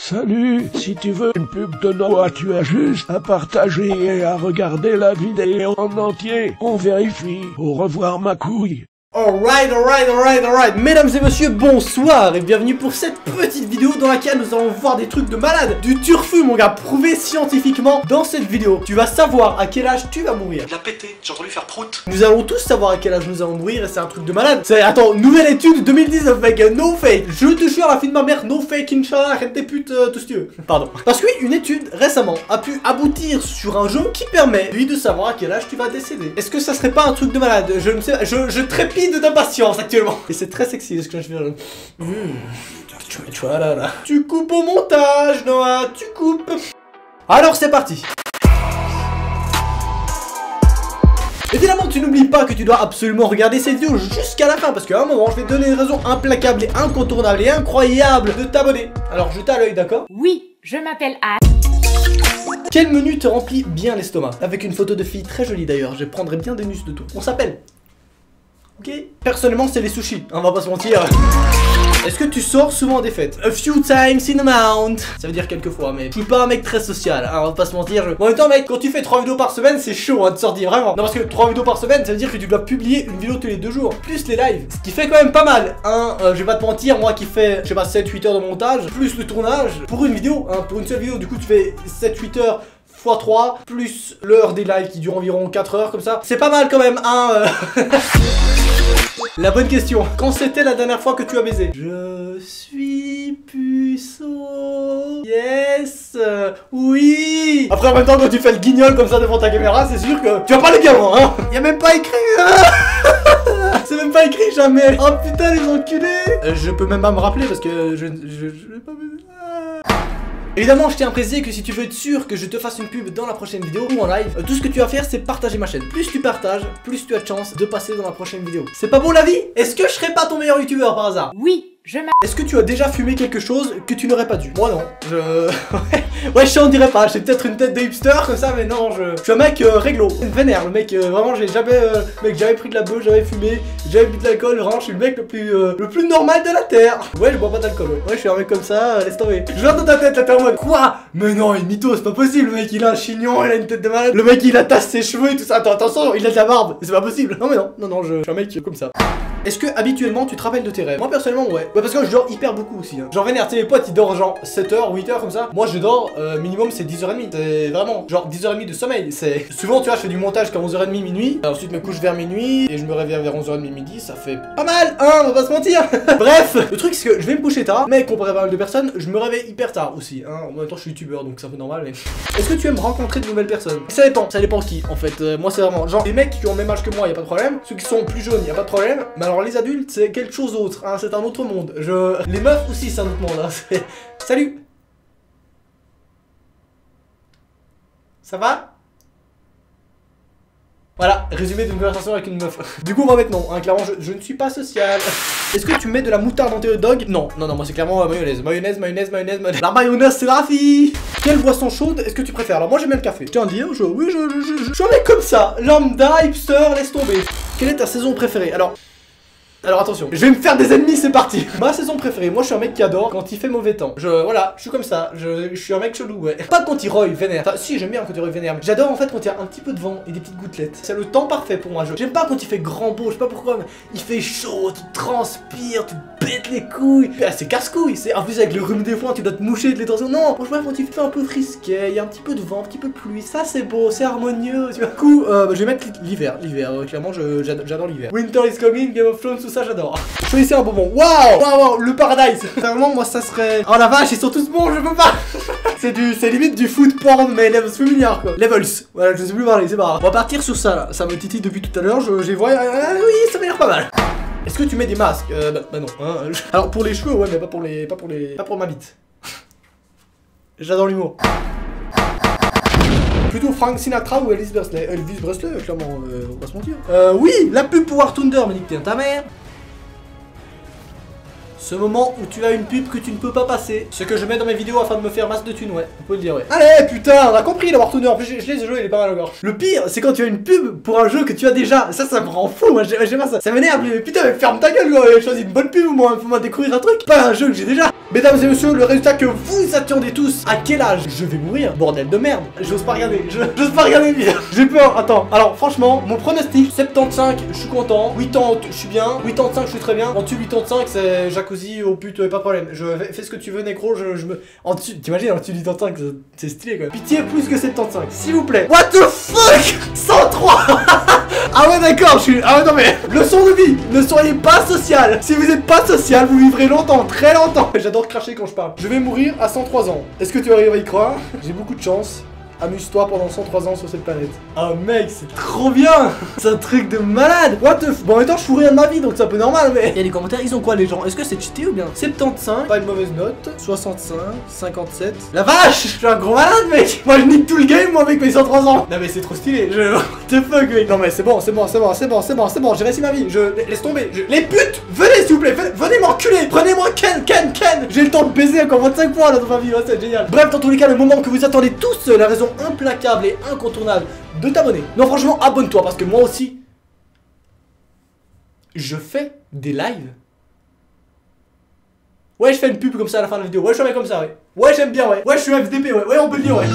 Salut, si tu veux une pub de Noah, tu as juste à partager et à regarder la vidéo en entier. On vérifie. Au revoir ma couille. Alright, mesdames et messieurs, bonsoir et bienvenue pour cette petite vidéo dans laquelle nous allons voir des trucs de malade. Du turfu mon gars, prouvé scientifiquement. Dans cette vidéo, tu vas savoir à quel âge tu vas mourir. Il a pété, j'ai entendu faire prout. Nous allons tous savoir à quel âge nous allons mourir et c'est un truc de malade. Attends, nouvelle étude 2019 mec, no fake. Je te jure la fille de ma mère, no fake, Inch'Allah, arrête tes putes, tout ce que tu veux. Pardon. Parce que oui, une étude récemment a pu aboutir sur un jeu qui permet, lui, de savoir à quel âge tu vas décéder. Est-ce que ça serait pas un truc de malade? Je ne sais pas, je trépide d'impatience actuellement. Et c'est très sexy ce que je fais. Tu coupes au montage, Noah, tu coupes. Alors c'est parti. Évidemment, tu n'oublies pas que tu dois absolument regarder cette vidéo jusqu'à la fin parce qu'à un moment, je vais te donner une raison implacable et incontournable et incroyable de t'abonner. Alors, jetez à l'œil, d'accord? Oui, je m'appelle Anne. Quel menu te remplit bien l'estomac? Avec une photo de fille très jolie d'ailleurs, je prendrai bien des nus de tout. On s'appelle. Ok. Personnellement, c'est les sushis, on va pas se mentir. Est-ce que tu sors souvent des fêtes? A few times in a month. Ça veut dire quelques fois, mais je suis pas un mec très social, hein, on va pas se mentir. Bon, en même temps, mec, quand tu fais 3 vidéos par semaine, c'est chaud hein, de sortir, vraiment. Non, parce que 3 vidéos par semaine, ça veut dire que tu dois publier une vidéo tous les 2 jours, plus les lives. Ce qui fait quand même pas mal, hein. Je vais pas te mentir, moi qui fais, je sais pas, 7-8 heures de montage, plus le tournage, pour une vidéo, hein, pour une seule vidéo, du coup, tu fais 7-8 heures. x3 plus l'heure des lives qui durent environ 4 heures comme ça. C'est pas mal quand même, hein. La bonne question, quand c'était la dernière fois que tu as baisé? Je suis puceau. Yes. Oui. Après en même temps quand tu fais le guignol comme ça devant ta caméra, c'est sûr que tu vas pas les gamins, hein. Y'a même pas écrit. C'est même pas écrit jamais. Oh putain les enculés. Je peux même pas me rappeler parce que je vais pas me... Évidemment, je tiens à préciser que si tu veux être sûr que je te fasse une pub dans la prochaine vidéo ou en live, tout ce que tu vas faire c'est partager ma chaîne. Plus tu partages, plus tu as de chance de passer dans la prochaine vidéo. C'est pas beau la vie? Est-ce que je serais pas ton meilleur youtubeur par hasard? Oui, je m'appelle... Est-ce que tu as déjà fumé quelque chose que tu n'aurais pas dû? Moi non. Ouais, je t'en dirais pas. J'ai peut-être une tête de hipster comme ça, mais non, je suis un mec réglo. Vénère, le mec, vraiment, j'ai jamais... mec, j'avais pris de la beuh, j'avais fumé, j'avais bu de l'alcool, vraiment, je suis le mec le plus normal de la terre. Ouais, je bois pas d'alcool, ouais. Ouais, je suis un mec comme ça, laisse tomber. Je vois dans ta tête, là, t'es en mode, quoi? Mais non, il est mytho, c'est pas possible, le mec, il a un chignon, il a une tête de malade. Le mec, il attache ses cheveux et tout ça. Attends, attention, il a de la barbe, c'est pas possible. Non, mais non, je suis un mec comme ça. Est-ce que habituellement tu te rappelles de tes rêves? Moi personnellement ouais. Ouais parce que je dors hyper beaucoup aussi hein. Genre vénère, tu sais les potes ils dorment genre 7h, 8h comme ça. Moi je dors minimum c'est 10h30. C'est vraiment genre 10h30 de sommeil. C'est souvent tu vois je fais du montage qu'à 11h30 minuit. Ensuite je me couche vers minuit et je me réveille vers 11h30 midi. Ça fait pas mal hein, on va pas se mentir. Bref, le truc c'est que je vais me coucher tard. Mais comparé à pas mal de personnes, je me réveille hyper tard aussi hein. En même temps je suis youtubeur donc c'est un peu normal mais... Est-ce que tu aimes rencontrer de nouvelles personnes? Ça dépend qui en fait. Moi c'est vraiment genre les mecs qui ont le même âge que moi y a pas de problème. Ceux qui sont plus jeunes y a pas de problème. Mais alors les adultes c'est quelque chose d'autre, hein, c'est un autre monde. Les meufs aussi c'est un autre monde, hein. Salut. Ça va? Voilà, résumé d'une conversation avec une meuf. Du coup on va mettre non, hein, clairement je ne suis pas social. Est-ce que tu mets de la moutarde dans tes hot dogs? Non, moi c'est clairement mayonnaise. Mayonnaise. La mayonnaise c'est la fille. Quelle boisson chaude est-ce que tu préfères? Alors moi j'aime bien le café. Je tiens à dire, je suis un mec comme ça, lambda, hipster, laisse tomber. Quelle est ta saison préférée? Alors attention, je vais me faire des ennemis, c'est parti. Ma saison préférée, moi je suis un mec qui adore quand il fait mauvais temps. Voilà, je suis comme ça, je suis un mec chelou, ouais. Pas quand il roille vénère. Enfin, si, j'aime bien quand il roille vénère. J'adore en fait quand il y a un petit peu de vent et des petites gouttelettes. C'est le temps parfait pour moi. J'aime pas quand il fait grand beau, je sais pas pourquoi, mais il fait chaud, tu transpires, tu te pètes les couilles. Ah, c'est casse-couille, c'est en plus avec le rhume des foins, tu dois te moucher de les tensions. Non, franchement, quand il fait un peu frisquet, il y a un petit peu de vent, un petit peu de pluie, ça c'est beau, c'est harmonieux, tu vois. Du coup, je vais mettre l'hiver, clairement, j'adore l'hiver. Winter is coming, Game of Thrones, tout ça, j'adore. Choisissez un bonbon. Waouh, le paradise. Vraiment, moi, ça serait. Oh la vache, ils sont tous bons, je peux pas. C'est limite du food porn, mais levels familiar quoi. Levels. Voilà, je sais plus parler, c'est pas grave. On va partir sur ça là. Ça me titille depuis tout à l'heure. J'ai vu. Oui, ça m'a l'air pas mal. Est-ce que tu mets des masques? Bah non. Hein. Alors pour les cheveux, ouais, mais pas pour ma bite. J'adore l'humour. Plutôt Frank Sinatra ou Elvis Presley? Elvis Presley, clairement, on va pas se mentir. Oui, la pub pour War Thunder, me nique bien ta mère. Ce moment où tu as une pub que tu ne peux pas passer. Ce que je mets dans mes vidéos afin de me faire masse de thunes, ouais. On peut le dire, ouais. Allez, putain, on a compris le War Thunder. En plus, je l'ai joué, il est pas mal encore. Le pire, c'est quand tu as une pub pour un jeu que tu as déjà. Ça me rend fou, moi, j'aime pas ça. Ça m'énerve, mais putain, mais ferme ta gueule, quoi. Choisis une bonne pub, moi, faut-moi découvrir un truc. Pas un jeu que j'ai déjà. Mesdames et messieurs, le résultat que vous attendez tous. À quel âge je vais mourir? Bordel de merde. J'ose pas regarder. J'ose pas regarder bien. J'ai peur. Attends. Alors franchement, mon pronostic 75, je suis content. 80, je suis bien. 85, je suis très bien. En dessous 85, c'est jacuzzi au pute, pas de problème. Fais ce que tu veux, nécro. En dessus, t'imagines, en dessus du 85, c'est stylé quoi. Pitié plus que 75, s'il vous plaît. What the fuck? 103. Ah ouais d'accord, ah ouais non mais leçon de vie, ne soyez pas social. Si vous êtes pas social, vous vivrez longtemps, très longtemps. J'adore cracher quand je parle. Je vais mourir à 103 ans. Est-ce que tu arrives à y croire? J'ai beaucoup de chance. Amuse-toi pendant 103 ans sur cette planète. Ah mec, c'est trop bien. C'est un truc de malade. What the f... Bon en même temps je fous rien de ma vie donc c'est un peu normal mais... Il y a des commentaires, ils ont quoi les gens? Est-ce que c'est cheaté ou bien? 75, pas une mauvaise note. 65, 57. La vache, je suis un gros malade mec. Moi je nique tout le game moi avec mes 103 ans. Non mais c'est trop stylé. What the fuck mec. Non mais c'est bon, j'ai réussi ma vie. Laisse tomber. Les putes, venez s'il vous plaît, venez m'enculer. Prenez-moi Ken. J'ai le temps de baiser encore 25 fois là dans ma vie, ouais, c'est génial. Bref, dans tous les cas, le moment que vous attendez tous, la raison implacable et incontournable de t'abonner. Non franchement abonne-toi parce que moi aussi je fais des lives. Ouais je fais une pub comme ça à la fin de la vidéo. Ouais je fais comme ça ouais. Ouais j'aime bien ouais. Ouais je suis un FDP ouais on peut le dire ouais.